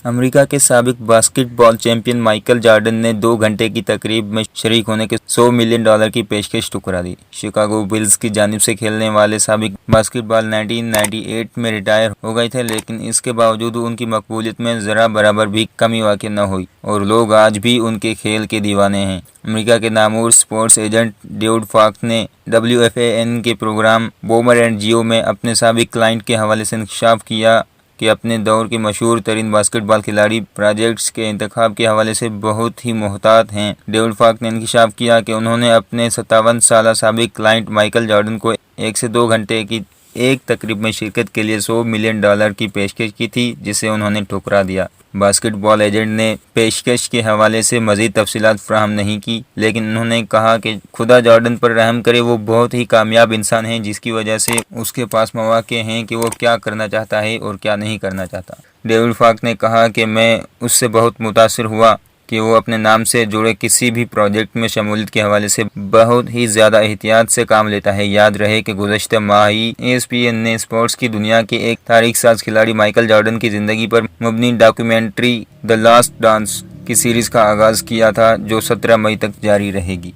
امریکا کے سابق باسکٹ بال champion Michael Jordan نے 2 گھنٹے کی تقریب میں شریک ہونے کے $100 ملین کی پیشکش ٹھکرا دی۔ شکاگو بلز کی جانب سے کھیلنے والے سابق باسکٹ بال 1998 میں ریٹائر ہو گئے تھے، لیکن اس کے باوجود ان کی مقبولیت میں ذرا برابر بھی کمی واقع نہ ہوئی اور لوگ آج بھی ان کے کھیل کے دیوانے ہیں۔ امریکا کے نامور سپورٹس ایجنٹ ڈیوڈ فاکس نے WFAN کے پروگرام بومر اینڈ جیو میں اپنے سابق کلائنٹ کے حوالے سے انکشاف کیا کہ اپنے دور کے مشہور ترین باسکٹ بال کھلاڑی پروجیکٹس کے انتخاب کے حوالے سے بہت ہی محتاط ہیں۔ ڈیوڈ فاکس نے انکشاف کیا کہ انہوں نے اپنے 57 سالہ سابق کلائنٹ مائیکل جارڈن کو 1 سے 2 گھنٹے کی ایک تقریب میں شرکت کے لیے $100 ملین کی پیشکش کی تھی، جسے انہوں نے ٹھکرا دیا۔ باسکٹ بال ایجنٹ نے پیشکش کے حوالے سے مزید تفصیلات فراہم نہیں کی، لیکن انہوں نے کہا کہ خدا جارڈن پر رحم کرے، وہ بہت ہی کامیاب انسان ہیں، جس کی وجہ سے اس کے پاس مواقع ہیں کہ وہ کیا کرنا چاہتا ہے اور کیا نہیں کرنا چاہتا۔ ڈیوڈ فاکس نے کہا کہ میں اس سے بہت متاثر ہوا کہ وہ اپنے نام سے جڑے کسی بھی پروجیکٹ میں شمولیت کے حوالے سے بہت ہی زیادہ احتیاط سے کام لیتا ہے۔ یاد رہے کہ گزشتہ ماہ ہی ESPN نے اسپورٹس کی دنیا کے ایک تاریخ ساز کھلاڑی مائیکل جارڈن کی زندگی پر مبنی ڈاکیومنٹری دی لاسٹ ڈانس کی سیریز کا آغاز کیا تھا، جو 17 مئی تک جاری رہے گی۔